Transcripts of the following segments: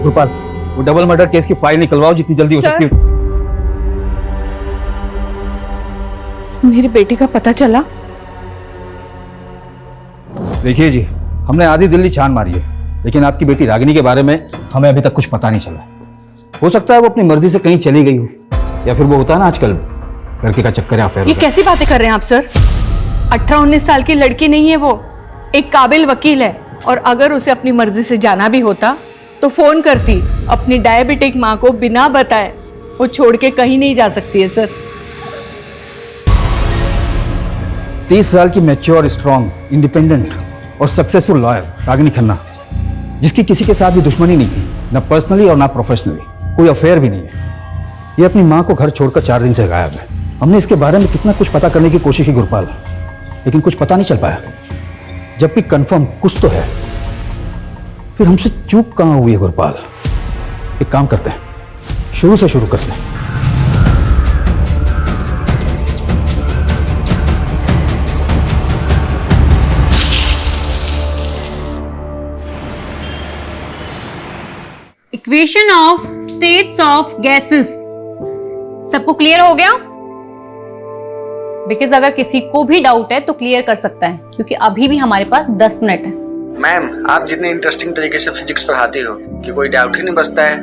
गोपाल, वो double murder case की file निकलवाओ जितनी जल्दी हो सकती है। मेरी बेटी का पता चला? देखिए जी, हमने आधी दिल्ली छान मारी है, लेकिन आपकी बेटी रागिनी के बारे में हमें अभी तक कुछ पता नहीं चला। हो सकता है वो अपनी मर्जी से कहीं चली गई हो, या फिर वो होता है ना आजकल लड़के का चक्कर है अफेयर। ये कैसी बातें कर रहे हैं आप सर? 18-19 साल की लड़की नहीं है वो, एक काबिल वकील है। और अगर उसे अपनी मर्जी से जाना भी होता तो फोन करती। अपनी डायबिटिक माँ को बिना बताए वो छोड़ के कहीं नहीं जा सकती है सर। 30 साल की मैच्योर, स्ट्रॉन्ग, इंडिपेंडेंट और सक्सेसफुल लॉयर रागिनी खन्ना, जिसकी किसी के साथ भी दुश्मनी नहीं थी, ना पर्सनली और ना प्रोफेशनली, कोई अफेयर भी नहीं है। ये अपनी माँ को घर छोड़कर 4 दिन से गायब है। हमने इसके बारे में कितना कुछ पता करने की कोशिश की गुरपाल, लेकिन कुछ पता नहीं चल पाया। जब भी कंफर्म कुछ तो है, फिर हमसे चूक कहाँ हुई है गुरपाल? एक काम करते हैं, शुरू से शुरू करते हैं। Equation of states of gases सबको क्लियर हो गया? बिकॉज अगर किसी को भी डाउट है तो क्लियर कर सकता है, क्योंकि अभी भी हमारे पास 10 मिनट है। मैम, आप जितने इंटरेस्टिंग तरीके से फिजिक्स पढ़ाती हो कि कोई डाउट ही नहीं बचता है।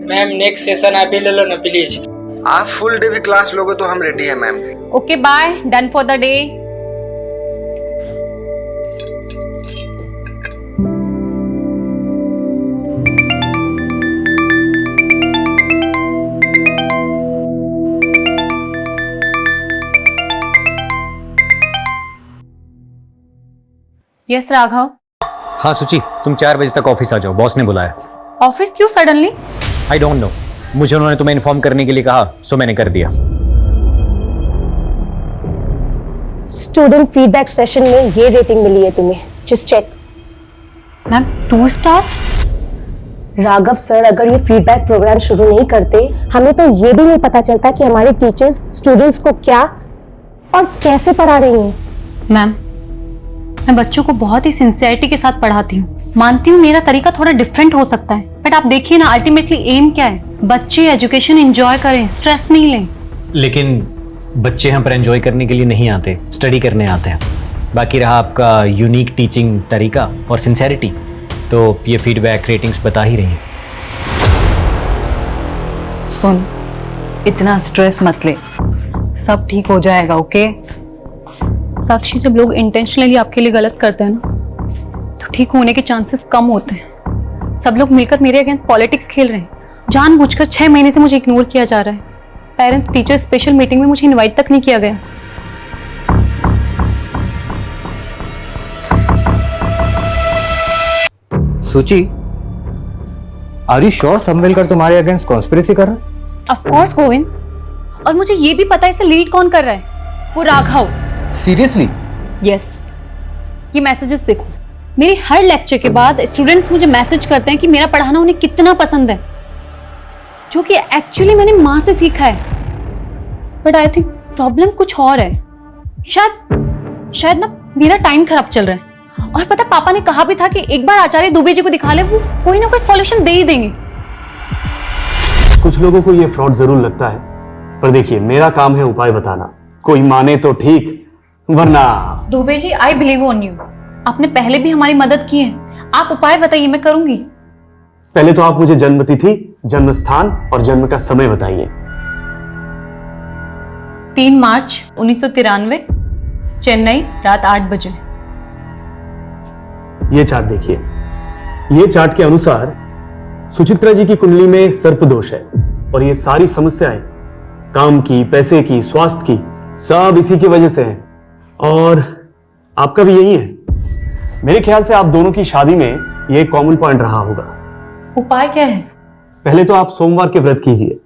मैम नेक्स्ट सेशन आप ही ले लो ना प्लीज। आप फुल डे भी क्लास लोगे तो हम रेडी हैं ma'am. Okay bye, done for the day. Yes Raghav. हाँ सुची, तुम 4 बजे तक ऑफिस आ जाओ, बॉस ने बुलाया। ऑफिस क्यों सडनली? आई डोंट नो, मुझे उन्होंने तुम्हें इन्फॉर्म करने के लिए कहा, सो मैंने कर दिया। स्टूडेंट फीडबैक सेशन में ये रेटिंग मिली है तुम्हें, just check. Ma'am 2 stars? Raghav sir अगर ये फीडबैक प्रोग्राम शुरू नहीं करते, हमें तो ये भी नहीं पता चलता कि हमारे टीचर्स स्टूडेंट्स को क्या और कैसे पढ़ा रही हैं। मैम, मैं बच्चों को बहुत ही सिंसियरिटी के साथ पढ़ाती हूँ। मानती हूँ मेरा तरीका थोड़ा डिफरेंट हो सकता है, बट आप देखिए ना, अल्टीमेटली एम क्या है? बच्चे एजुकेशन एंजॉय करें, स्ट्रेस नहीं लें। लेकिन बच्चे यहाँ पर एंजॉय करने के लिए नहीं आते, स्टडी करने आते हैं। बाकी रहा आपका यूनिक टीचिंग तरीका और सिंसियरिटी, तो ये फीडबैक रेटिंग्स बता ही रही हैं। सुन, इतना स्ट्रेस मत ले, सब ठीक हो जाएगा। ओके साक्षी, जब लोग इंटेंशनली आपके लिए गलत करते हैं ना, तो ठीक होने के चांसेस कम होते हैं। सब लोग मिलकर मेरे अगेंस्ट पॉलिटिक्स खेल रहे हैं। जानबूझकर 6 महीने से मुझे इग्नोर किया जा रहा है। पेरेंट्स टीचर स्पेशल मीटिंग में मुझे इनवाइट तक नहीं किया गया। सुची, आर यू श्योर सम्मेलकर तुम्हारे अगेंस्ट कॉन्स्पिरेसी कर रहा है? ऑफ कोर्स गोविंद, और मुझे ये भी पता है इसे लीड कौन कर रहा है। वो राघव। सीरियसली? यस। ये मैसेजेस देखो, मेरी हर लेक्चर के बाद स्टूडेंट्स मुझे मैसेज करते हैं कि मेरा पढ़ाना उन्हें कितना पसंद है, जो कि एक्चुअली मैंने माँ से सीखा है। बट आई थिंक प्रॉब्लम कुछ और है। शायद ना मेरा टाइम खराब चल रहा है। और पता, पापा ने कहा भी था कि एक बार आचार्य दुबे जी को दिखा ले, वो कोई ना कोई सॉल्यूशन दे ही देंगे। कुछ लोगों को ये फ्रॉड जरूर लगता है, पर देखिए मेरा काम है उपाय बताना। कोई माने तो ठीक, वरना। Dubey ji, I believe on you. आपने पहले भी हमारी मदद की है, आप उपाय बताइए, मैं करूंगी। पहले तो आप मुझे जन्म तिथि, जन्म स्थान और जन्म का समय बताइए। 3 मार्च 1993, चेन्नई, रात 8 बजे। ये चार्ट देखिए। ये चार्ट के अनुसार सुचित्रा जी की कुंडली में सर्प दोष है, और ये सारी समस्याएं काम की, पैसे की, स्वास्थ्य की, सब इसी की वजह से हैं। और आपका भी यही है। मेरे ख्याल से आप दोनों की शादी में ये एक कॉमन पॉइंट रहा होगा। उपाय क्या है? पहले तो आप सोमवार के व्रत कीजिए।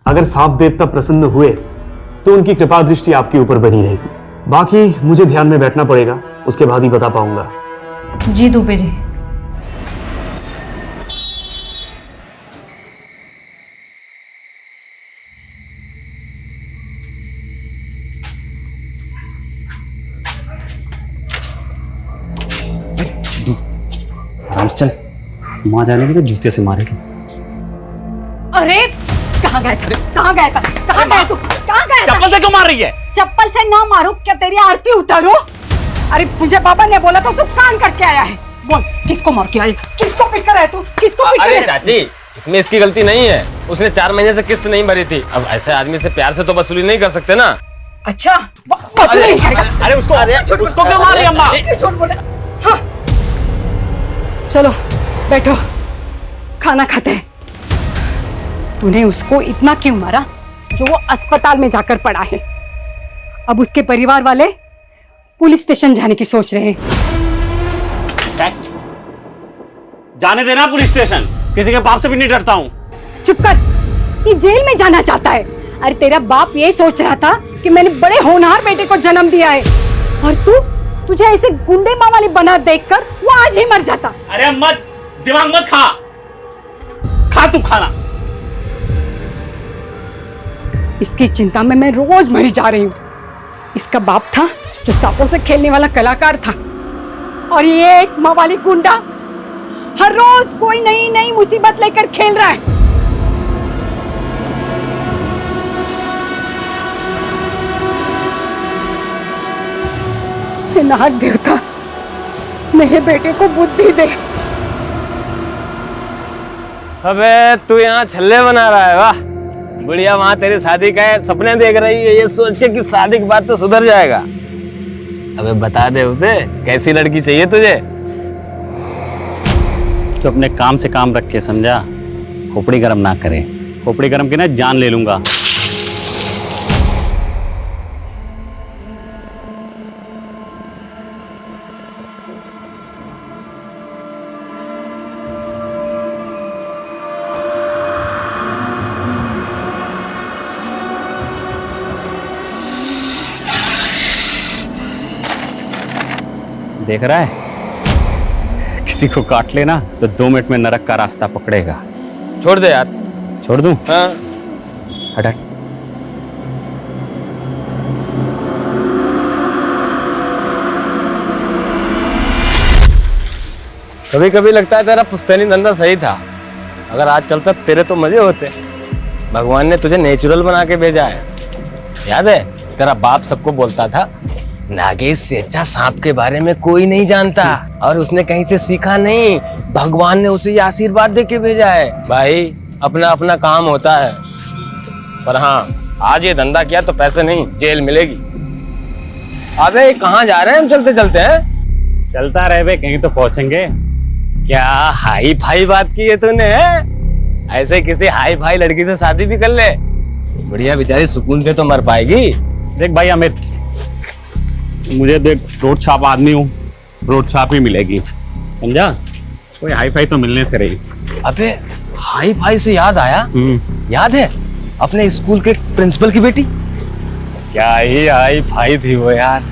अगर सांप देवता प्रसन्न हुए तो उनकी कृपा दृष्टि आपके ऊपर बनी रहेगी। बाकी मुझे ध्यान में बैठना पड़ेगा, उसके बाद ही बता पाऊंगा। जी दुबे जी। आराम से चल। माँ जाने के तो जूते से मारेगी। अरे कहाँ गया था, कहाँ गया था, कहाँ गया तू, कहाँ गया था? चप्पल से क्यों मार रही है? चप्पल से ना मारो, क्या तेरी आरती उतारो? अरे मुझे पापा ने बोला तो तू कान करके आया है। बोल किसको मार के आया, किसको पीट कर आया तू, किसको पीट कर अरे आया? चाची, इसमें इसकी गलती नहीं है। उसने 4 महीने से किस्त नहीं भरी थी। अब ऐसे आदमी से प्यार से तो वसूली नहीं कर सकते ना। अच्छा वसूली नहीं करेगा? अरे उसको क्यों मार रही है अम्मा? झूठ बोले। हाँ चलो बैठो, खाना खाते हैं। तूने उसको इतना क्यों मारा जो वो अस्पताल में जाकर पड़ा है? अब उसके परिवार वाले पुलिस स्टेशन जाने की सोच रहे हैं। जाने देना पुलिस स्टेशन, किसी के बाप से भी नहीं डरता हूँ। चुप कर, ये जेल में जाना चाहता है। अरे तेरा बाप ये सोच रहा था कि मैंने बड़े होनहार बेटे को जन्म दिया है, और तुझे ऐसे गुंडे माँ वाली बना देखकर वो आज ही मर जाता। अरे मत दिमाग मत खा तू खाना। इसकी चिंता में मैं रोज मरी जा रही हूँ। इसका बाप था जो सांपों से खेलने वाला कलाकार था, और ये एक माँ वाली गुंडा हर रोज कोई नई नई मुसीबत लेकर खेल रहा है। हे नाग देवता, मेरे बेटे को बुद्धि दे। अबे तू यहाँ छल्ले बना रहा है? वाह बुढ़िया, वहां तेरी शादी का सपने देख रही है, ये सोच के कि शादी के बाद तो सुधर जाएगा। अबे बता दे उसे कैसी लड़की चाहिए तुझे। तो अपने काम से काम रख के, समझा? खोपड़ी गरम ना करे, खोपड़ी गरम की ना जान ले लूंगा। देख रहा है, किसी को काट लेना तो 2 मिनट में नरक का रास्ता पकड़ेगा। छोड़ दे यार। छोड़ दूं? हाँ। हट। कभी कभी लगता है तेरा पुश्तैनी धंधा सही था। अगर आज चलता तेरे तो मजे होते। भगवान ने तुझे नेचुरल बना के भेजा है। याद है तेरा बाप सबको बोलता था, नागेश से अच्छा सांप के बारे में कोई नहीं जानता, और उसने कहीं से सीखा नहीं, भगवान ने उसे ये आशीर्वाद दे के भेजा है। भाई अपना अपना काम होता है, पर हाँ आज ये धंधा किया तो पैसे नहीं जेल मिलेगी। अबे कहाँ जा रहे हैं हम चलते चलते हैं? चलता रहे बे, कहीं तो पहुंचेंगे। क्या हाई फाई बात की है तूने? ऐसे किसी हाई फाई लड़की से शादी भी कर ले, बढ़िया बेचारी सुकून से तो मर पाएगी। देख भाई अमित, मुझे देख, रोड छाप आदमी हूँ, रोड छाप ही मिलेगी, समझा? कोई हाई फाई तो मिलने से रही। अबे हाई फाई से याद आया, याद है अपने स्कूल के प्रिंसिपल की बेटी? क्या ही हाई फाई थी वो यार,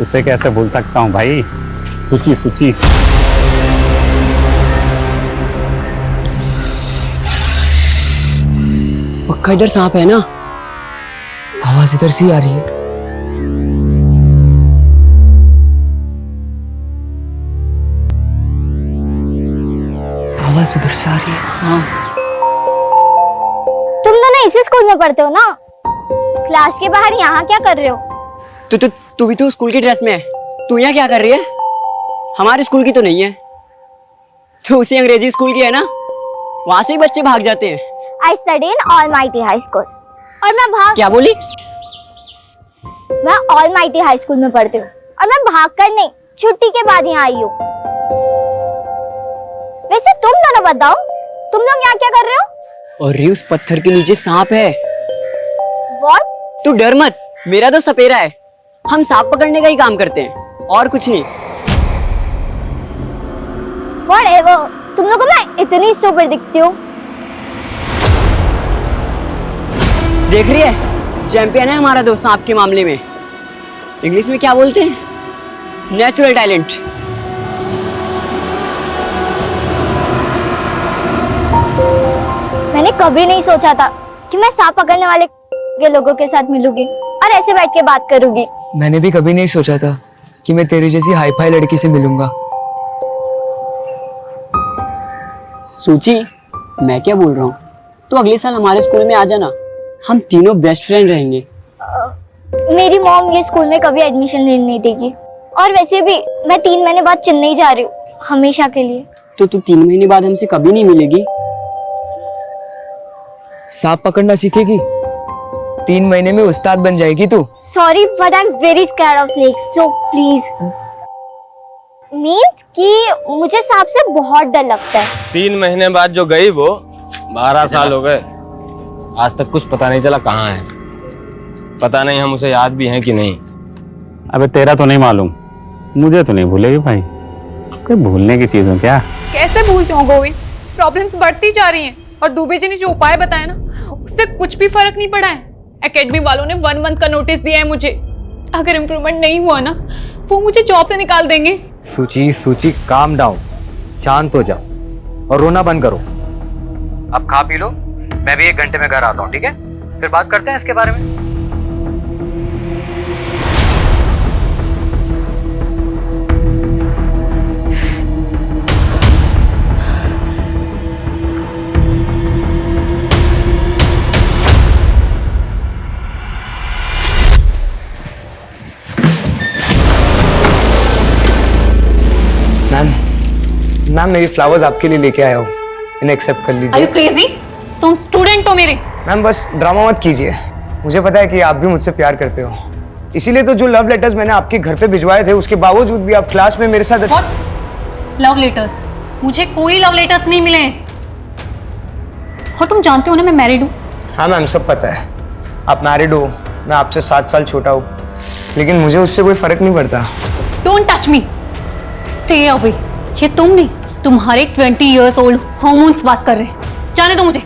उसे कैसे भूल सकता हूँ भाई। सुची सुची। पक्का इधर सांप है ना? आवाज इधर से आ रही है। आवाज उधर से आ रही है। हाँ। तुम दोनों इसी स्कूल में पढ़ते हो ना? क्लास के बाहर यहाँ क्या कर रहे हो? तू भी तो स्कूल की ड्रेस में है, तू यहाँ क्या कर रही है? हमारे स्कूल की तो नहीं है, तू उसी अंग्रेजी स्कूल की है ना, वहां से ही बच्चे भाग जाते हैं। I study in Almighty High School। और मैं क्या बोली? मैं Almighty High School में पढ़ती हूँ, और मैं भाग कर नहीं, छुट्टी के बाद यहाँ आई हूँ। वैसे तुम दोनों बताओ, तुम लोग यहाँ क्या कर रहे हो? और उस पत्थर के नीचे सांप है। What? तू डर मत, मेरा तो सपेरा है, हम सांप पकड़ने का ही काम करते हैं और कुछ नहीं। Whatever, तुम लोगों को मैं इतनी स्टूपिड दिखती हूँ। देख रही है, चैंपियन है हमारा दोस्त सांप के मामले में। इंग्लिश में क्या बोलते हैं? Natural talent. मैंने कभी नहीं सोचा था कि मैं सांप पकड़ने वाले के लोगों के साथ मिलूंगी और ऐसे बैठ के बात करूंगी। मैंने भी कभी नहीं सोचा था कि मैं तेरी जैसी हाई फाई लड़की से मिलूंगा। सूची, मैं क्या बोल रहा हूँ, तो अगले साल हमारे स्कूल में आ जाना, हम तीनों बेस्ट फ्रेंड रहेंगे। मेरी मॉम ये स्कूल में कभी एडमिशन नहीं देगी, और वैसे भी मैं 3 महीने बाद चेन्नई जा रही हूँ, हमेशा के लिए। तो तू 3 महीने बाद हमसे कभी नहीं मिलेगी? सांप पकड़ना सीखेगी, 3 महीने में उस्ताद बन जाएगी तू। Sorry but I am very scared of snakes, so please. Means कि मुझे सांप से बहुत डर लगता है। 3 महीने बाद जो गई वो 12 साल हो गए, आज तक कुछ पता नहीं चला कहाँ है। पता नहीं हम उसे याद भी हैं कि नहीं। अबे तेरा तो नहीं मालूम, मुझे तो नहीं भूलेगी भाई, कोई भूलने की चीज है क्या? कैसे भूल जाऊं गोविंद, प्रॉब्लम्स बढ़ती जा रही हैं और दुबे जी ने जो उपाय बताया ना उससे कुछ भी फर्क नहीं पड़ा है। एकेडमी वालों ने 1 मंथ का नोटिस दिया है मुझे, अगर इम्प्रूवमेंट नहीं हुआ ना वो मुझे जॉब से निकाल देंगे। सूची काम डाउन, शांत हो जाओ और रोना बंद करो। अब खा पी लो, मैं भी 1 घंटे में घर आता हूँ, ठीक है? फिर बात करते हैं इसके बारे में। मैम मेरी फ्लावर्स आपके लिए लेके आया हूँ, इन्हें एक्सेप्ट कर Are लीजिए। you crazy? तुम स्टूडेंट हो मेरे। मैम बस ड्रामा मत कीजिए, मुझे पता है कि आप भी मुझसे प्यार करते हो, इसीलिए तो जो लव लेटर्स मैंने आपके घर पे भिजवाए थे उसके बावजूद भी आप क्लास में मेरे साथ। Love letters? मुझे कोई लव लेटर्स नहीं मिले। और तुम जानते हो ना मैं मैरिड हूँ। हाँ मैम सब पता है, आप मैरिड हो, मैं आपसे 7 साल छोटा हूँ, लेकिन मुझे उससे कोई फर्क नहीं पड़ता। Don't touch me, stay away. ये तुम नहीं, तुम्हारे 20 years old हॉर्मोन्स बात कर रहे हैं। जाने दो मुझे।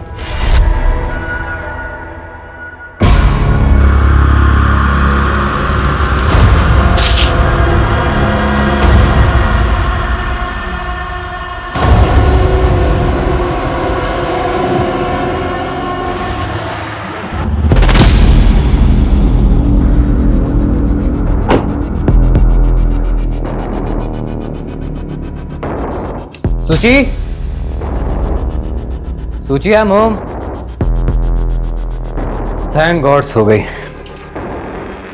सूची I am home. Thank God सो गई।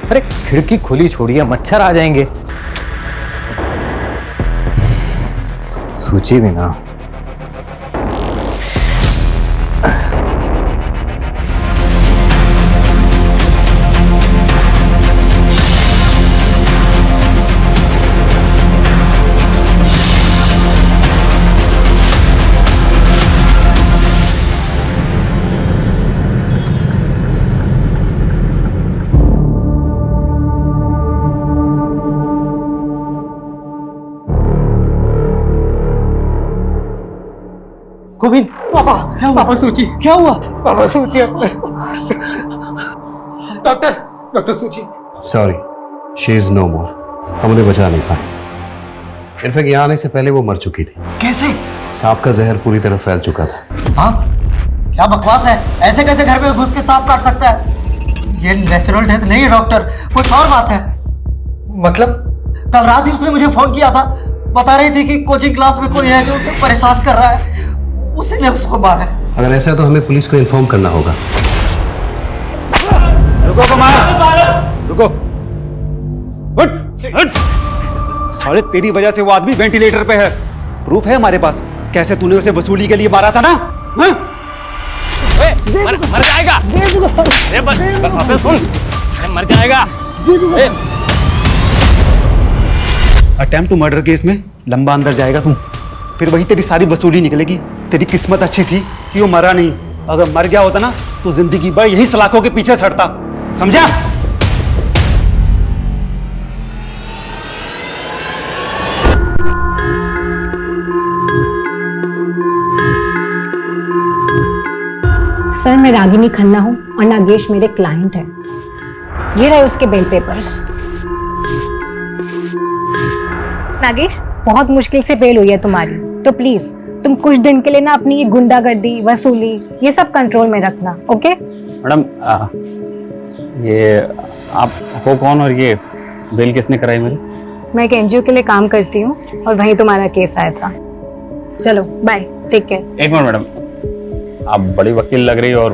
अरे खिड़की खुली छोड़िए, मच्छर आ जाएंगे। सूची भी ना। गोविंद, पापा क्या हुआ? पापा सूची क्या हुआ? पापा सूची डॉक्टर सूची। सॉरी, शी इज नो मोर। हम उन्हें बचा नहीं पाए। इनफैक्ट यहाँ आने से पहले वो मर चुकी थी। कैसे? सांप का जहर पूरी तरह फैल चुका था। सांप? क्या बकवास है, ऐसे कैसे घर में घुस के सांप काट सकता है? ये नेचुरल डेथ नहीं है डॉक्टर, कुछ और बात है। मतलब? कल रात ही उसने मुझे फोन किया था, बता रही थी कि कोचिंग क्लास में कोई है जो उसे परेशान कर रहा है, उसी ने उसको मारा है। अगर ऐसा है तो हमें पुलिस को इन्फॉर्म करना होगा। रुको कुमार, रुको। साले तेरी वजह से वो आदमी वेंटिलेटर पे है, प्रूफ है हमारे पास। कैसे तूने उसे वसूली के लिए मारा था ना? हाँ? मर जाएगा। अरे बस अबे सुन, अरे मर जाएगा। अटेम्प्ट टू मर्डर केस में लंबा अंदर जाएगा तू, फिर वही तेरी सारी वसूली निकलेगी। तेरी किस्मत अच्छी थी कि वो मरा नहीं, अगर मर गया होता ना तो जिंदगी भर यही सलाखों के पीछे छड़ता, समझा? सर मैं रागिनी खन्ना हूँ और नागेश मेरे क्लाइंट है। ये रहे उसके बेल पेपर्स। नागेश बहुत मुश्किल से बेल हुई है तुम्हारी, तो प्लीज तुम कुछ दिन के लिए ना अपनी ये गुंडागर्दी, वसूली, ये सब कंट्रोल में रखना, ओके? मैडम ये आप हो कौन और ये बेल किसने कराई मेरी? मैं एक एनजीओ के लिए काम करती हूँ और वहीं तुम्हारा केस आया था। चलो बाय, टेक केयर। एक मिनट मैडम, आप बड़ी वकील लग रही हो और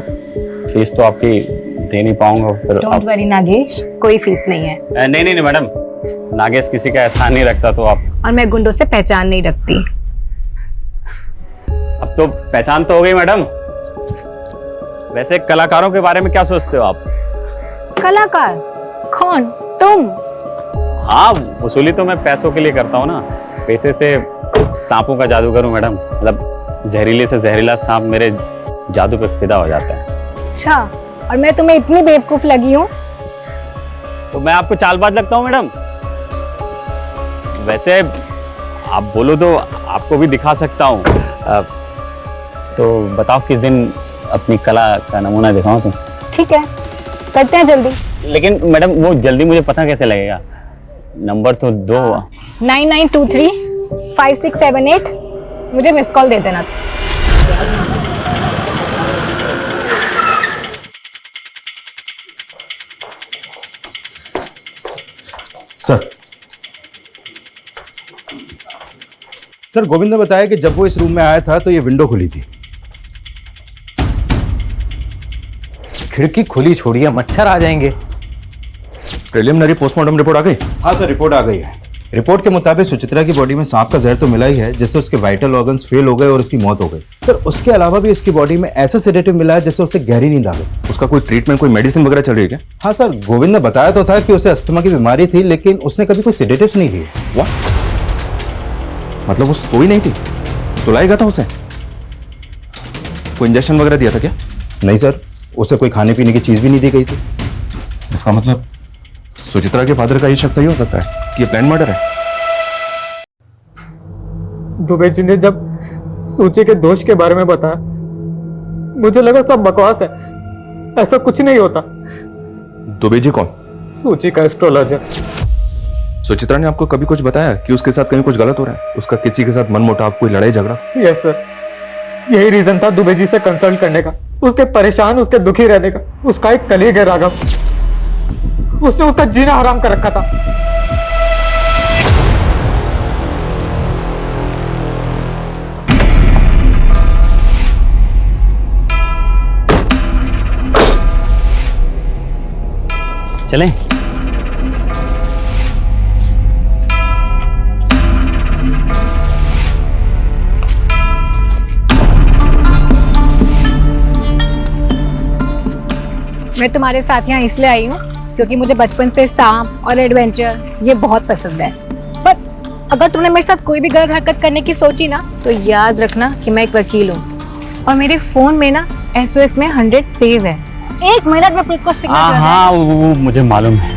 फीस तो आपकी दे नहीं पाऊंगा फिर। डोंट वरी नागेश, कोई फीस नहीं है। नहीं नहीं नहीं मैडम, नागेश किसी का एहसान नहीं रखता तो आप। और मैं गुंडों से पहचान नहीं रखती। अब तो पहचान तो हो गई मैडम। वैसे कलाकारों के बारे में क्या सोचते हो आप? कलाकार? कौन? तुम? हाँ, वसूली तो मैं पैसों के लिए करता हूँ ना। पैसे से सांपों का जादू करूँ मैडम, मतलब जहरीले से जहरीला सांप मेरे जादू पे फिदा हो जाता है। अच्छा, और मैं तुम्हें इतनी बेवकूफ लगी हूँ? तो मैं आपको चालबाज लगता हूँ मैडम? वैसे आप बोलो तो आपको भी दिखा सकता हूँ। तो बताओ किस दिन अपनी कला का नमूना दिखाऊं तुम? ठीक है, करते हैं जल्दी। लेकिन मैडम वो जल्दी मुझे पता कैसे लगेगा? नंबर तो दो। 99235678, मुझे मिस कॉल दे देना। सर, गोविंद ने बताया कि जब वो इस रूम में आया था तो ये विंडो खुली थी। खिड़की खुली छोड़िए, मच्छर आ जाएंगे। प्रिलिमिनरी पोस्टमार्टम रिपोर्ट आ गई? हाँ सर, रिपोर्ट आ गई है। रिपोर्ट के मुताबिक सुचित्रा की बॉडी में सांप का जहर तो मिला ही है, जिससे उसके वाइटल ऑर्गन्स फेल हो गए और उसकी मौत हो गई। सर, उसके अलावा भी उसकी बॉडी में ऐसा सेडेटिव मिला है जिससे उसे गहरी नींद आ गई। उसका कोई ट्रीटमेंट, कोई मेडिसिन वगैरह चल रही है क्या? हाँ सर, गोविंद ने बताया तो था कि उसे अस्थमा की बीमारी थी, लेकिन उसने कभी कोई सेडेटिव्स नहीं लिए। मतलब वो सोई नहीं थी, सुलाया गया था उसे? कोई इंजेक्शन वगैरह दिया था क्या? नहीं सर, उसे कोई खाने पीने की चीज भी नहीं दी गई थी। इसका मतलब सुचित्रा के फादर का ये शक सही हो सकता है कि ये प्लान मर्डर है। दुबे जी ने जब सूची के दोष के बारे में बताया, मुझे लगा सब बकवास है, ऐसा कुछ नहीं होता। दुबे जी कौन? सूची का एस्ट्रोलॉजर। सुचित्रा ने आपको कभी कुछ बताया कि उसके साथ कहीं कुछ गलत हो रहा है? उसका किसी के साथ मनमुटाव, कोई लड़ाई झगड़ा? यस सर, यही रीजन था दुबे जी से कंसल्ट करने का, उसके परेशान, उसके दुखी रहने का। उसका एक कलीग है राघव, उसने उसका जीना हराम कर रखा था। चलें? मैं तुम्हारे साथ यहाँ इसलिए आई हूँ क्योंकि मुझे बचपन से सांप और एडवेंचर ये बहुत पसंद है। पर अगर तुमने मेरे साथ कोई भी गलत हरकत करने की सोची ना, तो याद रखना कि मैं एक वकील हूँ और मेरे फोन में ना SOS में 100 सेव है। 1 मिनट में पुलिस को सिग्नल चला जाएगा। हाँ, वो मुझे मालूम है।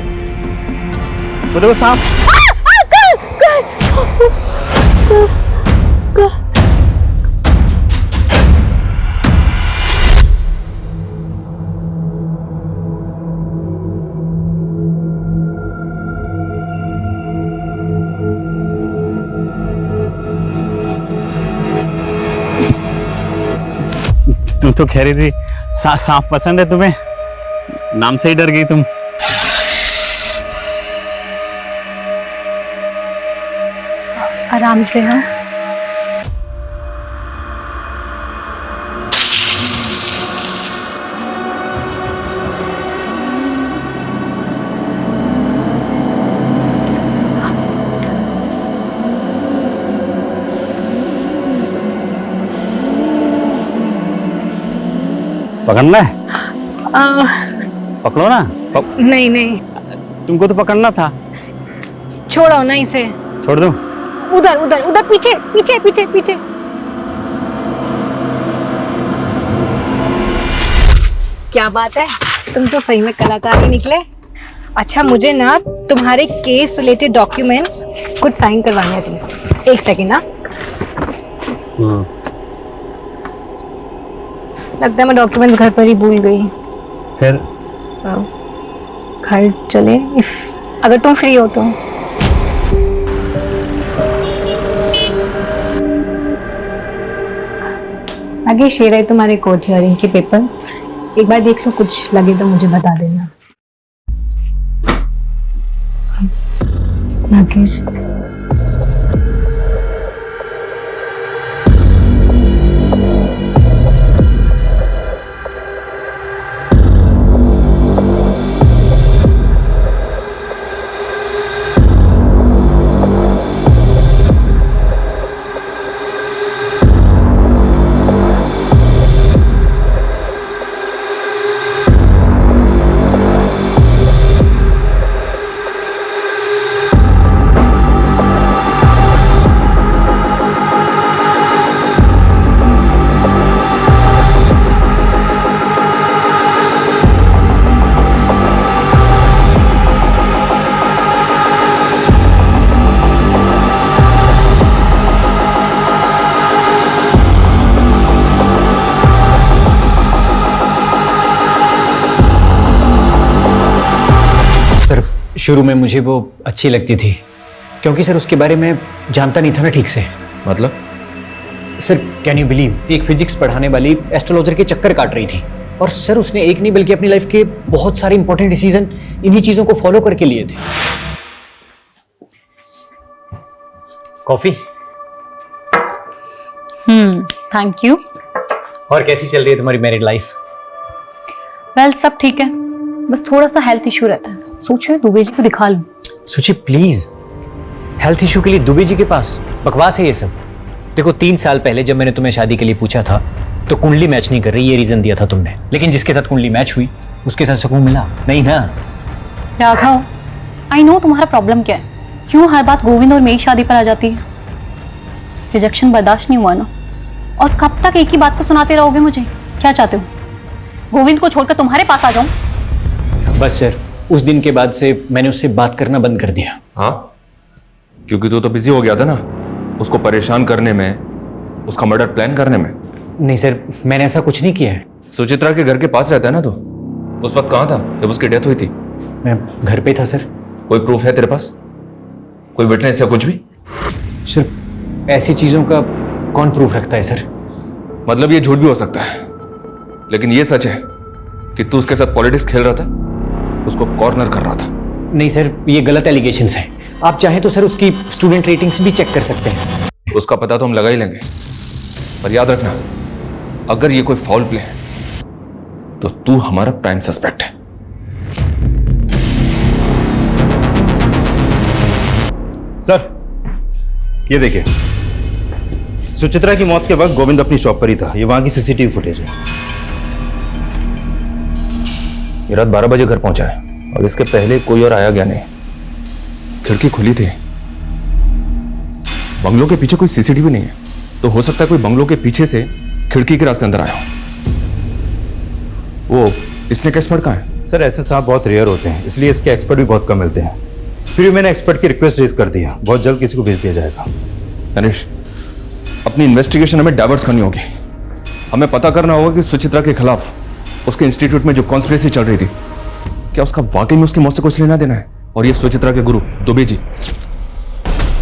वो देखो सांप। तुम तो कह रही थी सांप पसंद है तुम्हें, नाम से ही डर गई तुम। आराम से। हाँ, पकड़ना है? पकड़ो ना। नहीं नहीं, तुमको तो पकड़ना था। छोड़ो ना इसे। छोड़ दो। उधर उधर उधर, पीछे पीछे पीछे पीछे। क्या बात है, तुम तो सही में कलाकार ही निकले। अच्छा, मुझे ना तुम्हारे केस रिलेटेड डॉक्यूमेंट्स कुछ साइन करवाने हैं प्लीज। 1 सेकेंड ना। लगता है मैं डॉक्यूमेंट्स घर पर ही भूल गई। फिर घर चले, अगर तुम फ्री हो तो। आगे शेयर है तुम्हारे कोर्ट हियरिंग के पेपर्स, एक बार देख लो, कुछ लगे तो मुझे बता देना। नागेश, शुरू में मुझे वो अच्छी लगती थी क्योंकि सर उसके बारे में जानता नहीं था ना ठीक से। मतलब? सर कैन यू बिलीव, एक फिजिक्स पढ़ाने वाली एस्ट्रोलॉजर के चक्कर काट रही थी और सर उसने एक नहीं बल्कि अपनी लाइफ के बहुत सारे इंपॉर्टेंट डिसीजन इन्हीं चीजों को फॉलो करके लिए थे। कॉफी? Thank you. और कैसी चल रही है तुम्हारी मैरिड लाइफ? वेल सब ठीक है, बस थोड़ा सा हेल्थ इशू रहता है, सोच रही हूं दुबे जी को दिखा लूं। सोचिए प्लीज, हेल्थ इशू के लिए दुबे जी के पास? बकवास है ये सब। देखो 3 साल पहले जब मैंने तुम्हें शादी के लिए पूछा था तो कुंडली मैच नहीं कर रही, ये रीजन दिया था तुमने, लेकिन जिसके साथ कुंडली मैच हुई उसके साथ सुकून मिला नहीं ना? राघव, आई नो तुम्हारा प्रॉब्लम क्या है, क्यों हर बात गोविंद और मेरी शादी पर आ जाती है? रिजेक्शन बर्दाश्त नहीं हुआ ना, और कब तक एक ही बात को सुनाते रहोगे मुझे? क्या चाहते हो, गोविंद को छोड़कर तुम्हारे पास आ जाऊं? बस सर, उस दिन के बाद से मैंने उससे बात करना बंद कर दिया। हाँ, क्योंकि तू तो बिजी हो गया था ना उसको परेशान करने में, उसका मर्डर प्लान करने में। नहीं सर, मैंने ऐसा कुछ नहीं किया है। सुचित्रा के घर के पास रहता है ना तू, उस वक्त कहाँ था जब उसकी डेथ हुई थी? मैं घर पे था सर। कोई प्रूफ है तेरे पास, कोई विटनेस या कुछ भी? सर ऐसी चीजों का कौन प्रूफ रखता है सर? मतलब ये झूठ भी हो सकता है, लेकिन ये सच है कि तू उसके साथ पॉलिटिक्स खेल रहा था, उसको कॉर्नर कर रहा था। नहीं सर, ये गलत एलिगेशंस हैं। आप चाहें तो सर उसकी स्टूडेंट रेटिंग्स भी चेक कर सकते हैं। उसका पता तो हम लगा ही लेंगे, पर याद रखना अगर ये कोई फाउल प्ले है तो तू हमारा प्राइम सस्पेक्ट है। सर ये देखिए, सुचित्रा की मौत के वक्त गोविंद अपनी शॉप पर ही था। ये वहां की सीसीटीवी फुटेज है। ये रात 12 बजे घर पहुंचा है और इसके पहले कोई और आया गया नहीं। खिड़की खुली थी। बंगलों के पीछे कोई सीसीटीवी नहीं है, तो हो सकता है कोई बंगलों के पीछे से खिड़की के रास्ते अंदर आया हो। वो इसने एक्सपर्ट कहाँ है? सर ऐसे सांप बहुत रेयर होते हैं, इसलिए इसके एक्सपर्ट भी बहुत कम मिलते हैं। फिर मैंने एक्सपर्ट की रिक्वेस्ट रेज कर दी है, बहुत जल्द किसी को भेज दिया जाएगा। तनिष, अपनी इन्वेस्टिगेशन हमें डाइवर्स करनी होगी। हमें पता करना होगा कि सुचित्रा के खिलाफ उसके इंस्टीट्यूट में जो कॉन्स्पिरेसी चल रही थी, क्या उसका वाकई में उसकी मौत से कुछ लेना देना है? और ये सुचित्रा के गुरु दुबे जी,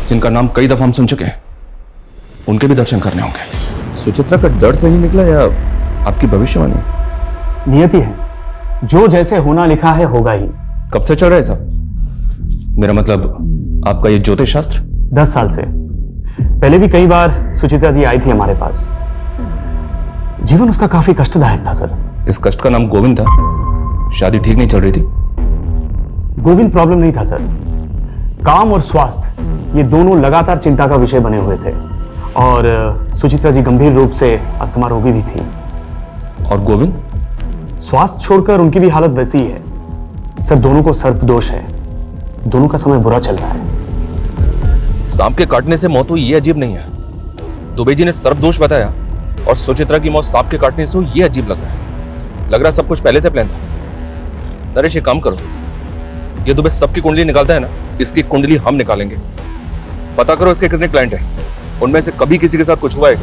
जिनका नाम कई दफा हम सुन चुके हैं, उनके भी दर्शन करने होंगे। सुचित्रा का डर सही निकला या आपकी भविष्यवाणी? नियति है, जो जैसे होना लिखा है होगा ही। कब से चल रहा है सब? मेरा मतलब आपका ये ज्योतिष शास्त्र? 10 साल से। पहले भी कई बार सुचित्रा जी आई थी हमारे पास। जीवन उसका काफी कष्टदायक था सर। इस कष्ट का नाम गोविंद था। शादी ठीक नहीं चल रही थी। गोविंद प्रॉब्लम नहीं था सर, काम और स्वास्थ्य ये दोनों लगातार चिंता का विषय बने हुए थे, और सुचित्रा जी गंभीर रूप से अस्थमा रोगी भी थी। और गोविंद? स्वास्थ्य छोड़कर उनकी भी हालत वैसी ही है सर। दोनों को सर्प दोष है, दोनों का समय बुरा चल रहा है। सांप के काटने से मौत हुई ये अजीब नहीं है। दुबे जी ने सर्प दोष बताया और सुचित्रा की मौत सांप के काटने से हुई, ये अजीब लग रहा है। लग रहा सब कुछ पहले से प्लान था। नरेश एक काम करो, ये दुबे सबकी कुंडली निकालता है ना, इसकी कुंडली हम निकालेंगे। पता करो इसके कितने क्लाइंट हैं, उनमें से कभी किसी के साथ कुछ हुआ है?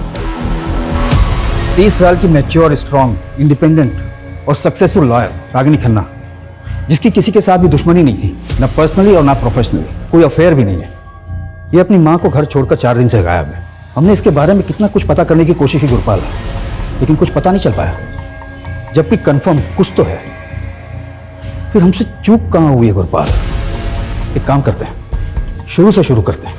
30 साल की मैच्योर, स्ट्रॉन्ग, इंडिपेंडेंट और सक्सेसफुल लॉयर रागिनी खन्ना, जिसकी किसी के साथ भी दुश्मनी नहीं थी, ना पर्सनली और ना प्रोफेशनली, कोई अफेयर भी नहीं है। ये अपनी माँ को घर छोड़कर 4 दिन से गायब है। हमने इसके बारे में कितना कुछ पता करने की कोशिश की गुरपाल, लेकिन कुछ पता नहीं चल पाया। जबकि कंफर्म कुछ तो है, फिर हमसे चूक कहाँ हुई है गुरपाल? एक काम करते हैं, शुरू से शुरू करते हैं।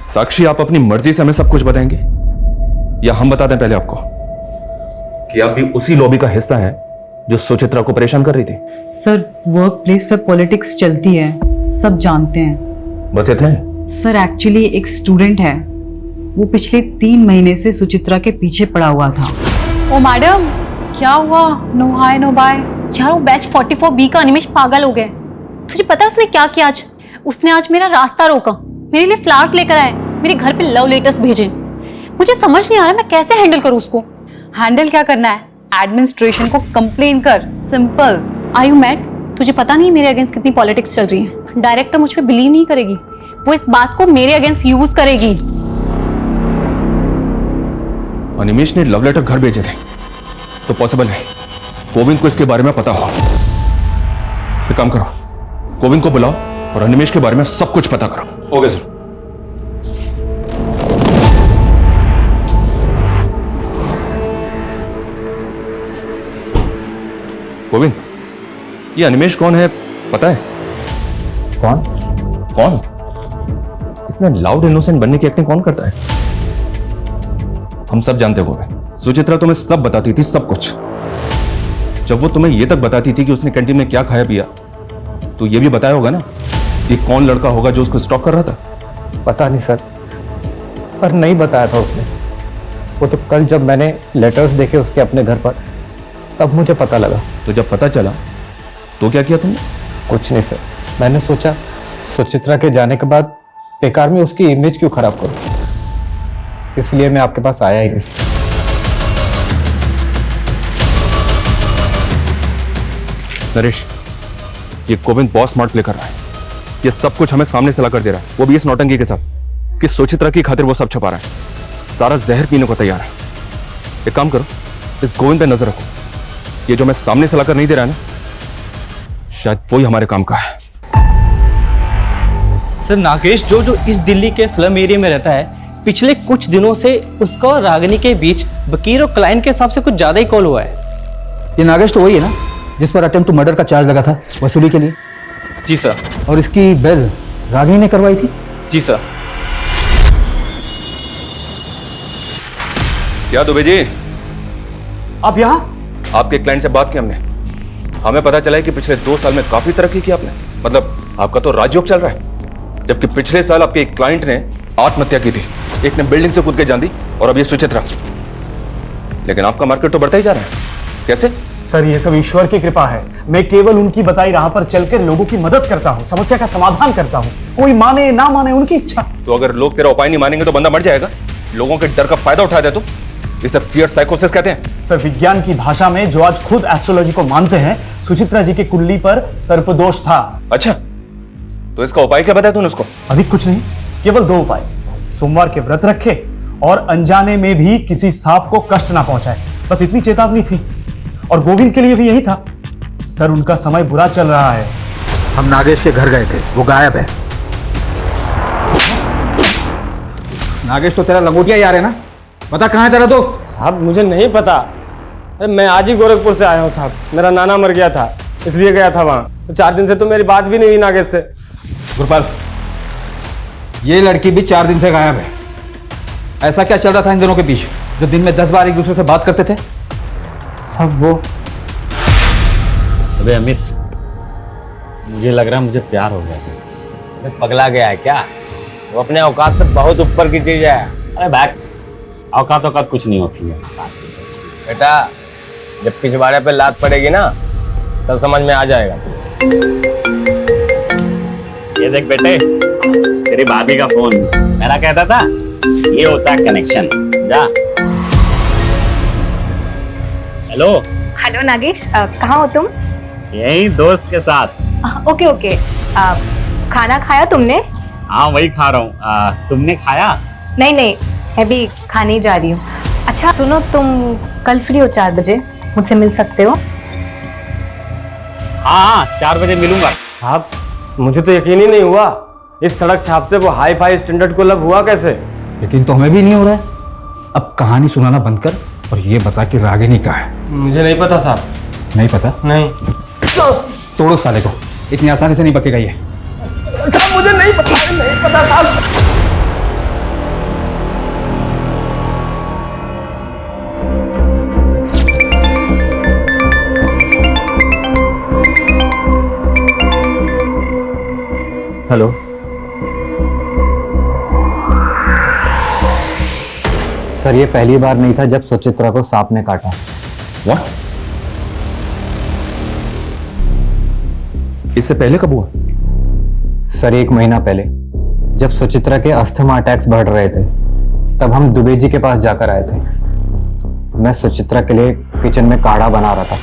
साक्षी, आप अपनी मर्जी से हमें सब कुछ बताएंगे या हम बता दें पहले आपको कि आप भी उसी लॉबी का हिस्सा हैं जो सुचित्रा को परेशान कर रही थी? सर वर्क प्लेस पे पॉलिटिक्स चलती है, सब जानते हैं। बस इतना है? सर एक्चुअली एक स्टूडेंट है, वो पिछले 3 महीने से सुचित्रा के पीछे पड़ा हुआ था। ओ मैडम, क्या हुआ? No hi no bye. यार वो बैच 44B का अनिमेश पागल हो गया। तुझे पता है उसने क्या किया आज? उसने आज मेरा रास्ता रोका, मेरे लिए फ्लावर्स लेकर आए, मेरे घर पे लव लेटर्स भेजे। मुझे समझ नहीं आ रहा मैं कैसे हैंडल करूं उसको। हैंडल क्या करना है? एडमिनिस्ट्रेशन को कंप्लेन कर, सिंपल। Are you mad? तुझे पता नहीं मेरे अगेंस्ट कितनी पॉलिटिक्स चल रही है। डायरेक्टर मुझ पे बिलीव नहीं करेगी, वो इस बात को मेरे अगेंस्ट यूज करेगी। अनिमेश ने लव लेटर घर भेजे थे तो पॉसिबल है गोविंद को इसके बारे में पता हो। एक काम करो, गोविंद को बुलाओ और अनिमेश के बारे में सब कुछ पता करो। Okay sir. गोविंद, ये अनिमेश कौन है पता है? कौन? कौन? इतने लाउड इनोसेंट बनने की एक्टिंग कौन करता है? हम सब जानते हो गोविंद, सुचित्रा तुम्हें सब बताती थी, सब कुछ। जब वो तुम्हें ये तक बताती थी कि उसने कैंटीन में क्या खाया पिया, तो ये भी बताया होगा ना कि कौन लड़का होगा जो उसको स्टॉक कर रहा था? पता नहीं सर, पर नहीं बताया था उसने। वो तो कल जब मैंने लेटर्स देखे उसके अपने घर पर, तब मुझे पता लगा। तो जब पता चला तो क्या किया तुमने? कुछ नहीं सर, मैंने सोचा सुचित्रा के जाने के बाद बेकार में उसकी इमेज क्यों खराब करूं, इसलिए मैं आपके पास आया ही नहीं। नरेश, ये गोविंद बहुत स्मार्ट प्ले कर रहा है। ये सब कुछ हमें सामने से ला कर दे रहा है, वो भी इस नौटंकी के साथ कि सुचित्रा की खातिर वो सब छुपा रहा है। सारा जहर पीने को तैयार है। एक काम करो, इस गोविंद पे नजर रखो। ये जो मैं सामने से लाकर नहीं दे रहा है ना, शायद वही हमारे काम का है। सर नागेश जो इस दिल्ली के स्लम एरिया में रहता है, पिछले कुछ दिनों से उसका और रागिनी के बीच वकील और क्लाइंट के हिसाब से कुछ ज्यादा ही कॉल हुआ है। ये नागेश तो वही है ना जिस पर अटेम्प्ट टू मर्डर का चार्ज लगा था वसूली के लिए? जी सर। और इसकी बेल रागिनी ने करवाई थी? जी सर। क्या दुबे जी, आप यहाँ? आपके क्लाइंट से बात की हमने, हमें पता चला है कि पिछले 2 साल में काफी तरक्की की आपने। मतलब आपका तो राजयोग चल रहा है, जबकि पिछले साल आपके एक क्लाइंट ने आत्महत्या की थी, एक ने बिल्डिंग से कूद के जान दी, और अब ये सुचित्रा। लेकिन आपका मार्केट तो बढ़ता ही जा रहा है, कैसे? सर ये सब ईश्वर की कृपा है। मैं केवल उनकी बताई राह पर चलकर लोगों की मदद करता हूँ, समस्या का समाधान करता हूँ। कोई माने ना माने उनकी इच्छा। तो अगर लोग तेरा उपाय नहीं मानेंगे तो बंदा मर जाएगा। लोगों के डर का फायदा उठा दे तो इसे फियर साइकोसिस कहते हैं। सर विज्ञान की भाषा में जो आज खुद एस्ट्रोलॉजी को मानते हैं, सुचित्रा जी की कुंडली पर सर्पदोष था। अच्छा, तो इसका उपाय क्या बताया तूने उसको? अधिक कुछ नहीं, केवल 2 उपाय। सोमवार के व्रत रखे और अनजाने में भी किसी सांप को कष्ट ना पहुंचाए, बस इतनी चेतावनी थी। और गोविंद के लिए भी यही था। सर उनका समय बुरा चल रहा है। हम नागेश के घर गए थे, वो गायब है। नागेश तो तेरा लंगोटिया यार है ना, बता कहाँ है तेरा दोस्त? साहब मुझे नहीं पता। अरे मैं आज ही गोरखपुर से आया हूँ साहब, मेरा नाना मर गया था इसलिए गया था वहाँ। तो 4 दिन से तो मेरी बात भी नहीं हुई नागेश से। गुरपाल, ये लड़की भी 4 दिन से गायब है। ऐसा क्या चल रहा था इन दोनों के बीच जो दिन में 10 बार एक दूसरे से बात करते थे? सब वो। अबे अमित, मुझे लग रहा है मुझे प्यार हो गया। पगला गया है क्या? वो अपने औकात से बहुत ऊपर की चीज है। अरे बैक्स, औकात कुछ नहीं होती है बेटा। जब पिछवाड़े पे लात पड़ेगी ना तब समझ में आ जाएगा। ये देख बेटे, तेरी भाभी का फोन। मेरा कहता था ये होता है कनेक्शन। जा। हेलो। हेलो नागेश, कहाँ हो तुम? यही दोस्त के साथ। Okay okay. खाना खाया तुमने? हाँ वही खा रहा हूँ। तुमने खाया? नहीं नहीं, मैं भी खाने ही जा रही हूँ। अच्छा सुनो, तुम कल फ्री हो 4 बजे? मुझसे मिल सकते हो? हाँ 4 बजे मिलूंगा। साहब मुझे तो यकीन ही नहीं हुआ, इस सड़क छाप से वो हाई फाई स्टैंडर्ड को लब हुआ कैसे? यकीन तो हमें भी नहीं हो रहा है। अब कहानी सुनाना बंद कर और ये बता कि रागिनी कहाँ है। मुझे नहीं पता साहब। नहीं पता? नहीं। तोड़ो साले को, इतनी आसानी से नहीं बकेगा ये। साहब मुझे नहीं पता साहब। हेलो। सर ये पहली बार नहीं था जब सुचित्रा को सांप ने काटा। What? इससे पहले कब हुआ? सर 1 महीना पहले जब सुचित्रा के अस्थमा अटैक्स बढ़ रहे थे तब हम दुबे जी के पास जाकर आए थे। मैं सुचित्रा के लिए किचन में काढ़ा बना रहा था।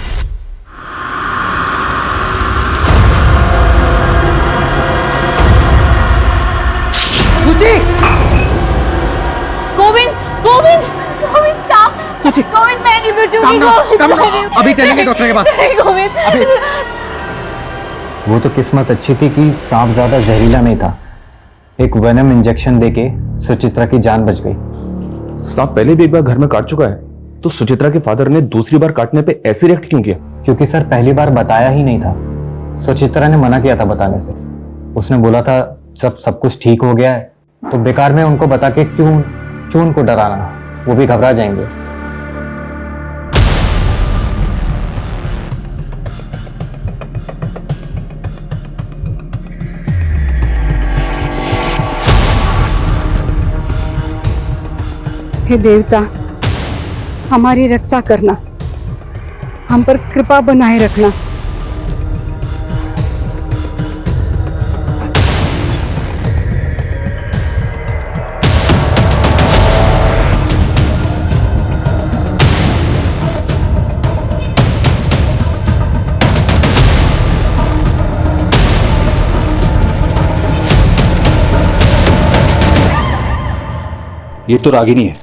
गोविंद गोविंद गोविंद साहब, गोविंद मैं नहीं बचूंगी। गोविंद अभी चलेंगे डॉक्टर के पास। नहीं, गोविंद। वो तो किस्मत अच्छी थी कि सांप ज्यादा जहरीला नहीं था। एक वेनम इंजेक्शन देके सुचित्रा की जान बच गई। सांप पहले भी एक बार घर में काट चुका है, तो सुचित्रा के फादर ने दूसरी बार काटने पे ऐसे रिएक्ट क्यों किया? क्योंकि सर पहली बार बताया ही नहीं था। सुचित्रा ने मना किया था बताने से। उसने बोला था जब सब कुछ ठीक हो गया है तो बेकार में उनको बता के क्यों उनको डराना, वो भी घबरा जाएंगे। हे देवता, हमारी रक्षा करना, हम पर कृपा बनाए रखना। ये तो रागिनी है।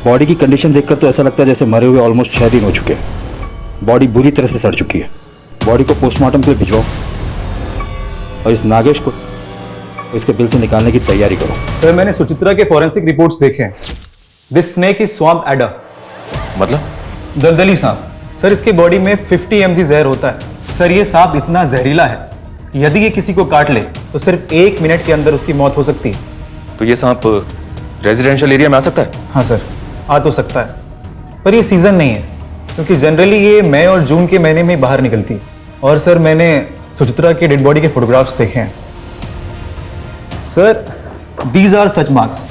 बॉडी की कंडीशन देखकर तो ऐसा लगता है जैसे मरे हुए ऑलमोस्ट 6 दिन हो चुके हैं। बॉडी बुरी तरह से सड़ चुकी है। बॉडी को पोस्टमार्टम के लिए भिजवाओ और इस नागेश को इसके बिल से निकालने की तैयारी करो। सर मैंने सुचित्रा के फॉरेंसिक रिपोर्ट्स देखे हैं। This snake is swamp adder, मतलब दलदली सांप। सर इसके बॉडी में 50 mg जहर होता है। सर ये सांप इतना जहरीला है, यदि ये किसी को काट ले तो सिर्फ 1 मिनट के अंदर उसकी मौत हो सकती है। तो ये सांप रेजिडेंशियल एरिया में आ सकता है? हाँ सर, आ तो सकता है, पर ये सीजन नहीं है क्योंकि जनरली ये मई और जून के महीने में बाहर निकलती है। और सर मैंने सुचित्रा के डेड बॉडी के फोटोग्राफ्स देखे हैं। Sir these are such marks.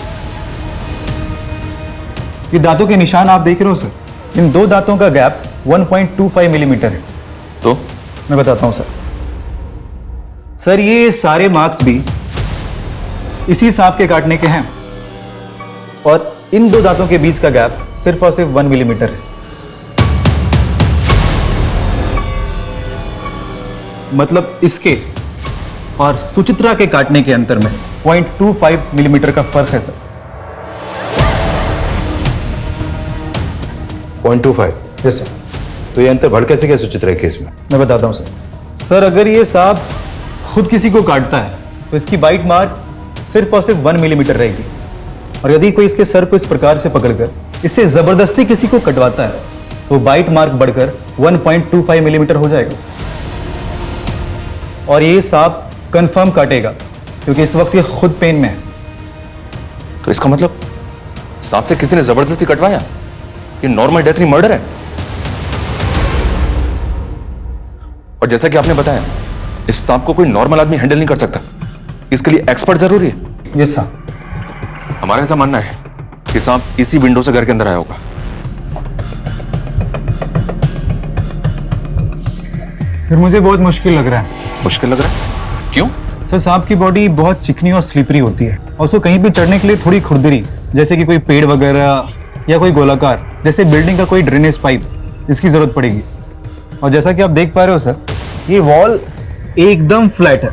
ये दांतों के निशान आप देख रहे हो सर, इन 2 दांतों का गैप 1.25 मिलीमीटर है। तो मैं बताता हूं सर ये सारे मार्क्स भी इसी सांप के काटने के हैं और इन 2 दांतों के बीच का गैप सिर्फ और सिर्फ 1 मिलीमीटर है। मतलब इसके और सुचित्रा के काटने के अंतर में 0.25 मिलीमीटर का फर्क है सर। 0.25? Yes sir. तो ये अंतर बढ़ कैसे गया सुचित्रा के केस में? मैं बताता हूं सर अगर ये सांप खुद किसी को काटता है तो इसकी बाइट मार्क सिर्फ और सिर्फ 1 मिलीमीटर रहेगी, और यदि कोई इसके सर को इस प्रकार से पकड़कर इससे जबरदस्ती किसी को कटवाता है तो बाइट मार्क बढ़कर 1.25 मिलीमीटर हो जाएगा। और ये सांप कंफर्म काटेगा क्योंकि इस वक्त ये खुद पेन में है। तो इसका मतलब सांप से किसी ने जबरदस्ती कटवाया? ये नॉर्मल डेथ नहीं, मर्डर है। और जैसा कि आपने बताया इस सांप को कोई नॉर्मल आदमी हैंडल नहीं कर सकता, इसके लिए एक्सपर्ट जरूरी है। Yes sir. हमारा ऐसा मानना है कि सांप इसी विंडो से घर के अंदर आया होगा। फिर मुझे बहुत मुश्किल लग रहा है। मुश्किल लग रहा है? क्यों? सर सांप की बॉडी बहुत चिकनी और स्लिपरी होती है और उसको कहीं भी चढ़ने के लिए थोड़ी खुरदरी, जैसे कि कोई पेड़ वगैरह या कोई गोलाकार जैसे बिल्डिंग का कोई ड्रेनेज पाइप, इसकी जरूरत पड़ेगी। और जैसा कि आप देख पा रहे हो सर, ये वॉल एकदम फ्लैट है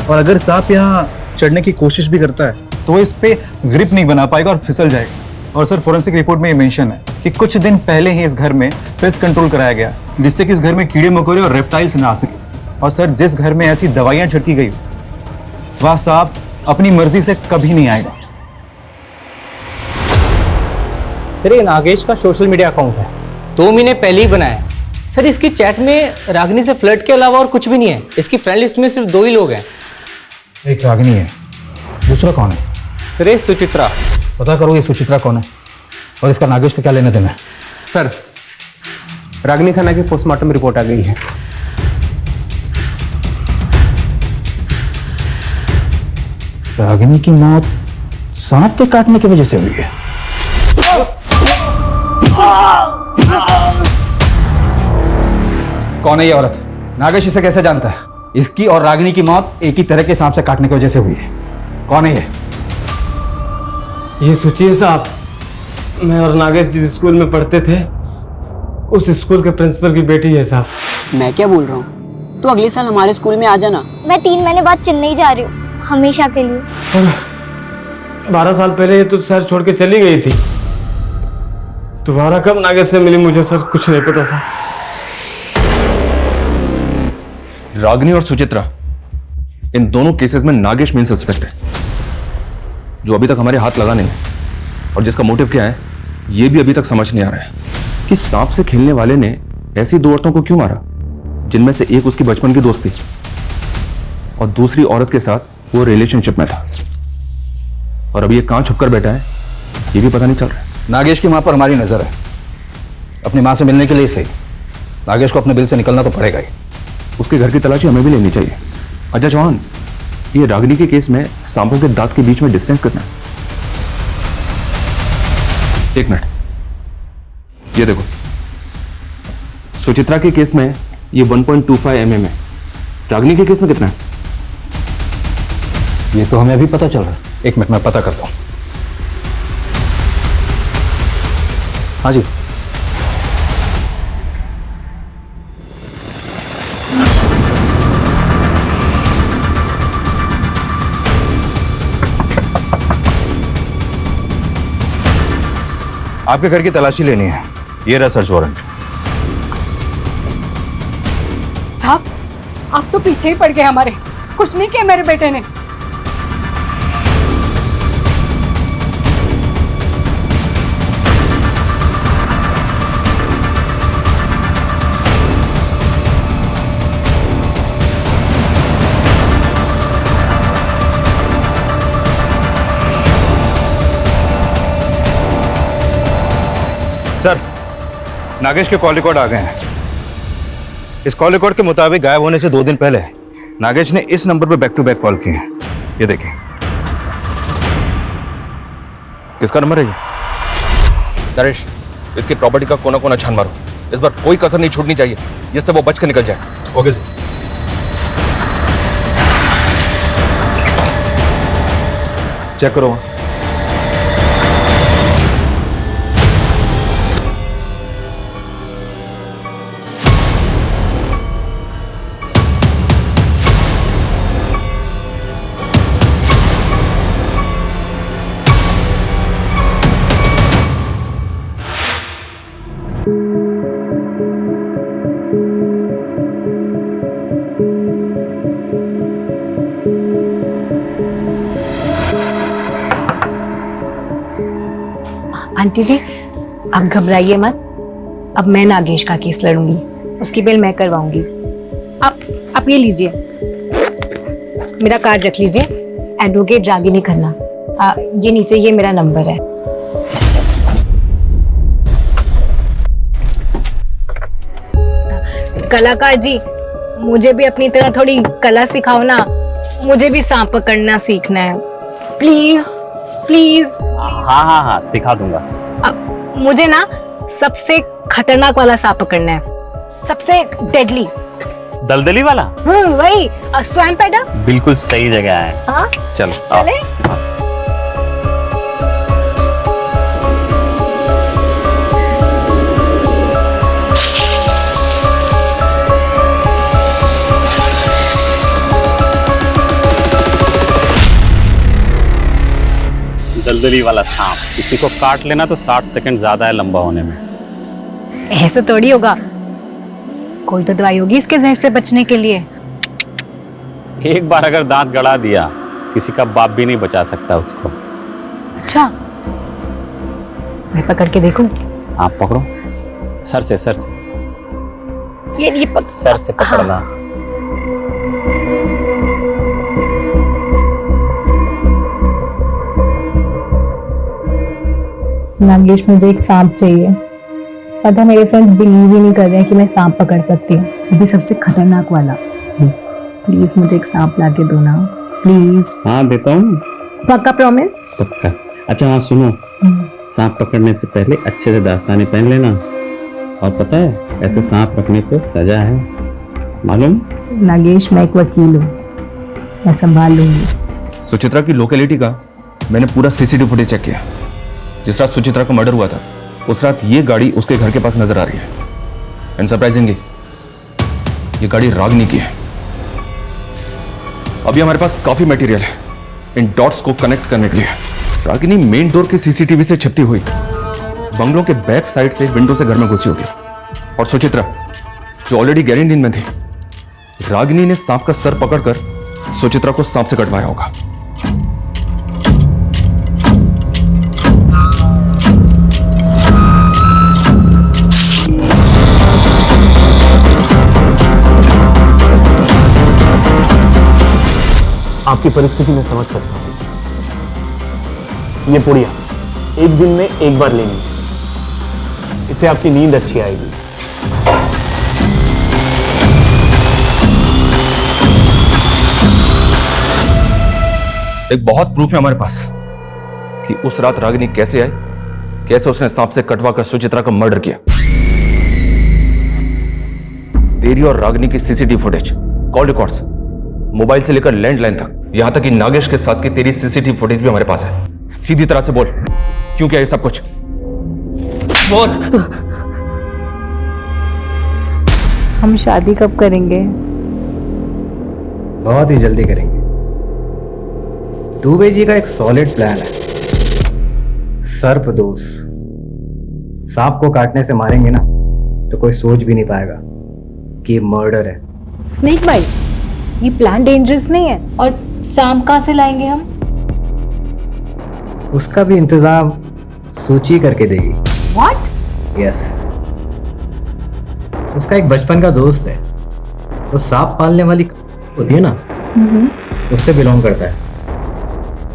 और अगर सांप यहाँ चढ़ने की कोशिश भी करता है तो वो इस पे ग्रिप नहीं बना पाएगा और फिसल जाएगा। और सर फोरेंसिक रिपोर्ट में ये मेंशन है कि कुछ दिन पहले ही इस घर में पेस्ट कंट्रोल कराया गया जिससे कि इस घर में कीड़े मकोड़े और रेप्टाइल्स ना आ सके। और सर जिस घर में ऐसी दवाइयां छिड़की गई वह सांप अपनी मर्जी से कभी नहीं आएगा। सर ये नागेश का सोशल मीडिया अकाउंट है, 2 महीने पहले ही बनाया है। सर इसकी चैट में रागिनी से फ्लर्ट के अलावा और कुछ भी नहीं है। इसकी फ्रेंड लिस्ट में सिर्फ 2 ही लोग हैं। एक रागिनी है, दूसरा कौन है? सर ये सुचित्रा। पता करो ये सुचित्रा कौन है और इसका नागेश से क्या लेना देना है। सर रागिनी खन्ना की पोस्टमार्टम रिपोर्ट आ गई है। रागिनी की मौत सांप के काटने की वजह से हुई है। कौन है ये औरत? नागेश इसे कैसे जानता है? इसकी और रागिनी की मौत एक ही तरह के सांप से काटने की वजह से हुई है। कौन है ये सोचिए साहब, मैं और नागेश जिस स्कूल में पढ़ते थे उस स्कूल के प्रिंसिपल की बेटी है साहब। मैं क्या बोल रहा हूँ, तो अगले साल हमारे स्कूल में आ जाना। मैं 3 महीने बाद चेन्नई जा रही हूँ, हमेशा के लिए। और 12 साल पहले ये तो शहर छोड़ के चली गई थी। दोबारा कब नागेश से मिली मुझे सर कुछ नहीं पता सर। रागिनी और सुचित्रा, इन दोनों केसेस में नागेश मेन सस्पेक्ट है, जो अभी तक हमारे हाथ लगा नहीं है। और जिसका मोटिव क्या है ये भी अभी तक समझ नहीं आ रहा है कि सांप से खेलने वाले ने ऐसी 2 औरतों को क्यों मारा, जिनमें से एक उसकी बचपन की दोस्त थी और दूसरी औरत के साथ वो रिलेशनशिप में था। और अभी ये कहां छुपकर बैठा है ये भी पता नहीं चल रहा है। नागेश की मां पर हमारी नजर है। अपनी मां से मिलने के लिए सही नागेश को अपने बिल से निकलना तो पड़ेगा ही। उसके घर की तलाशी हमें भी लेनी चाहिए। अजय चौहान, ये रागिनी के केस में सांपों के दांत के बीच में डिस्टेंस कितना है? 1 मिनट, ये देखो, सुचित्रा के केस में ये 1.25 mm है। रागिनी के केस में कितना है? ये तो हमें अभी पता चल रहा है। 1 मिनट में पता करता हूं। हाँ जी, आपके घर की तलाशी लेनी है। ये रहा सर्च वारंट। साहब, आप तो पीछे ही पड़ गए हमारे। कुछ नहीं किया मेरे बेटे ने। सर, नागेश के कॉल रिकॉर्ड आ गए हैं। इस कॉल रिकॉर्ड के मुताबिक गायब होने से 2 दिन पहले नागेश ने इस नंबर पर बैक टू बैक कॉल किए हैं। ये देखिए। किसका नंबर है ये? नरेश, इसकी प्रॉपर्टी का कोना कोना छान मारो। इस बार कोई कसर नहीं छूटनी चाहिए, जिससे वो बच कर निकल जाए। Okay sir. चेक करो। आंटी जी, आप घबराइए मत। अब मैं नागेश का केस लड़ूंगी, उसकी बेल मैं करवाऊंगी। आप ये लीजिए, मेरा कार्ड रख लीजिए, एडवोकेट रागिनी खन्ना। ये नीचे ये मेरा नंबर है। कलाकार जी, मुझे भी अपनी तरह थोड़ी कला सिखाओ ना। मुझे भी सांप पकड़ना सीखना है, प्लीज प्लीज। हाँ, सिखा दूंगा। मुझे ना सबसे खतरनाक वाला सांप पकड़ना है, सबसे डेडली। दलदली वाला? वही, स्वैम्प पैडा। बिल्कुल सही जगह है। हाँ, चलो चले। दलदली वाला सांप, किसी को काट लेना तो 60 सेकंड ज्यादा है लंबा होने में। ऐसा थोड़ी होगा, कोई तो दवाई होगी इसके जहर से बचने के लिए। एक बार अगर दांत गड़ा दिया, किसी का बाप भी नहीं बचा सकता उसको। अच्छा, मैं पकड़ के देखूं? आप पकड़ो, सर से सर से। ये सर से पकड़ना। हाँ। नागेश, मुझे एक सांप चाहिए। पता, मेरे फ्रेंड्स बिलीव ही नहीं कर रहे हैं कि मैं सांप पकड़ सकती हूँ, वो भी सबसे खतरनाक वाला। प्लीज मुझे एक सांप ला के दो ना, प्लीज। हाँ, देता हूँ। पक्का प्रॉमिस? पक्का। अच्छा हाँ, सुनो, सांप पकड़ने से पहले अच्छे से दास्ताने पहन लेना, और पता है ऐसे सांप रखने पे सजा है, मालूम? नागेश, मैं एक वकील हूँ, मैं संभाल लूंगी। सुचित्रा की लोकेलिटी का मैंने पूरा सीसीटीवी फुटेज चेक किया। जिस रात सुचित्रा का मर्डर हुआ था उस रात ये गाड़ी उसके घर के पास नजर आ रही है। एंड सरप्राइजिंगली ये गाड़ी रागनी की है। अभी हमारे पास काफी मटेरियल है इन डॉट्स को कनेक्ट करने के लिए। रागिनी मेन डोर के सीसीटीवी से छिपती हुई बंगलों के बैक साइड से विंडो से घर में घुसी होगी। और सुचित्रा जो ऑलरेडी गहरी नींद में थी, रागिनी ने सांप का सर पकड़कर सुचित्रा को सांप से कटवाया होगा। आपकी परिस्थिति में समझ सकता हूं। ये पुड़िया एक दिन में एक बार लेनी है, इससे आपकी नींद अच्छी आएगी। एक बहुत प्रूफ है हमारे पास कि उस रात रागिनी कैसे आई, कैसे उसने सांप से कटवा कर सुचित्रा का मर्डर किया। तेरी और रागिनी की CCTV footage, call records, mobile से लेकर लैंडलाइन तक, यहां तक कि नागेश के साथ की तेरी सीसीटीवी फुटेज भी हमारे पास है। सीधी तरह से बोल, क्यों किया ये सब कुछ? बोल। हम शादी कब करेंगे? बहुत ही जल्दी करेंगे। दुबे जी का एक सॉलिड प्लान है। सर्पदोष, सांप को काटने से मारेंगे ना तो कोई सोच भी नहीं पाएगा कि ये मर्डर है। स्नेक बाइट, ये प्लान डेंजरस नहीं है। और सांप कहाँ से लाएंगे हम? उसका भी इंतजाम सूची करके देगी। What? यस, उसका एक बचपन का दोस्त है, वो सांप पालने वाली होती है ना, उससे बिलोंग करता है।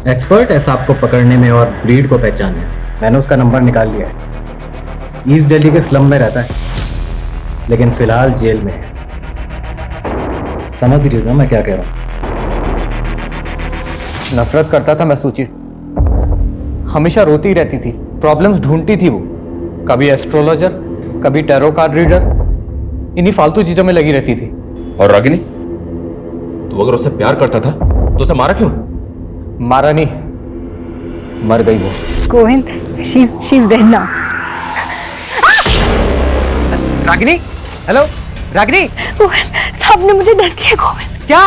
एक्सपर्ट है सांप को पकड़ने में और ब्रीड को पहचानने में। मैंने उसका नंबर निकाल लिया है। ईस्ट दिल्ली के स्लम में रहता है, लेकिन फिलहाल जेल में है। समझ रही हो ना मैं क्या कह रहा हूँ? नफरत करता था मैं सूची से, हमेशा रोती रहती थी, प्रॉब्लम्स ढूंढती थी वो। कभी एस्ट्रोलॉजर, कभी टैरो कार्ड रीडर, इन्हीं फालतू चीजों में लगी रहती थी। और रागिनी, तू अगर उससे प्यार करता था तो उसे मारा क्यों? मारा नहीं, मर गई वो। Govind, she's dead now. Ragini, hello Ragini. Govind, सांप ने मुझे डस लिया। गोविंद, क्या?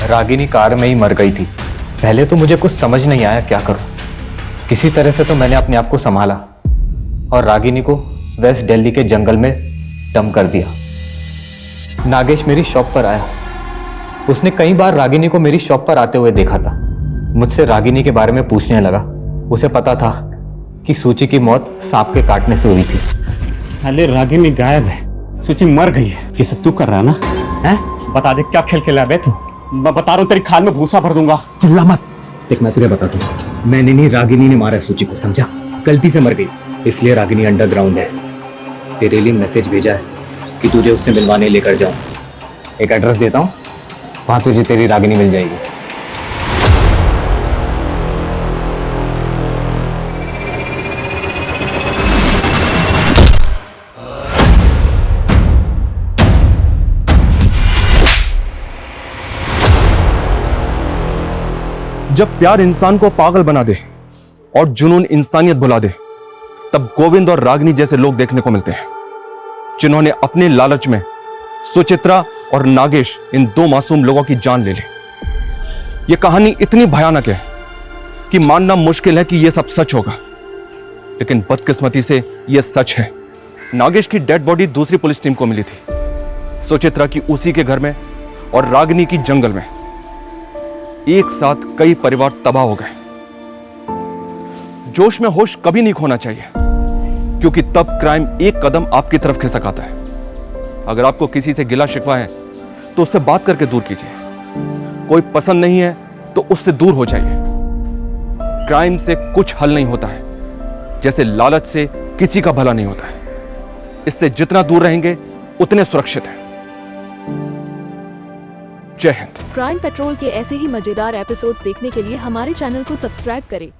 रागिनी कार में ही मर गई थी। पहले तो मुझे कुछ समझ नहीं आया क्या करूं। किसी तरह से तो मैंने अपने आप को संभाला और रागिनी को वेस्ट दिल्ली के जंगल में डंप कर दिया। नागेश मेरी शॉप पर आया। उसने कई बार रागिनी को मेरी शॉप पर आते हुए देखा था। मुझसे रागिनी के बारे में पूछने लगा। उसे पता था कि सूची की मौत सांप के काटने से हुई थी। साले रागिनी गायब है, सूची मर गई है। ये सब तू कर रहा है ना? हैं? बता दे क्या खेल खेला बे तू? मैं बता रहा हूँ तेरी खाल में भूसा भर दूंगा। चिल्ला मत। देख मैं तुझे बताता हूँ, मैंने नहीं, रागिनी ने मारा सूची को, समझा? गलती से मर गई, इसलिए रागिनी अंडरग्राउंड है। तेरे लिए मैसेज भेजा है कि तुझे उससे मिलवाने लेकर जाऊं। एक एड्रेस देता हूं, वहां तुझे तेरी रागिनी मिल जाएगी। जब प्यार इंसान को पागल बना दे और जुनून इंसानियत भुला दे, तब गोविंद और रागिनी जैसे लोग देखने को मिलते हैं, जिन्होंने अपने लालच में सुचित्रा और नागेश, इन दो मासूम लोगों की जान ले ली। यह कहानी इतनी भयानक है कि मानना मुश्किल है कि यह सब सच होगा, लेकिन बदकिस्मती से यह सच है। नागेश की डेड बॉडी दूसरी पुलिस टीम को मिली थी, सुचित्रा की उसी के घर में और रागिनी की जंगल में। एक साथ कई परिवार तबाह हो गए। जोश में होश कभी नहीं खोना चाहिए, क्योंकि तब क्राइम एक कदम आपकी तरफ खिसक आता है। अगर आपको किसी से गिला शिकवा है तो उससे बात करके दूर कीजिए। कोई पसंद नहीं है तो उससे दूर हो जाइए। क्राइम से कुछ हल नहीं होता है, जैसे लालच से किसी का भला नहीं होता है। इससे जितना दूर रहेंगे उतने सुरक्षित हैं। जय हिंद। क्राइम पेट्रोल के ऐसे ही मजेदार एपिसोड्स देखने के लिए हमारे चैनल को सब्सक्राइब करें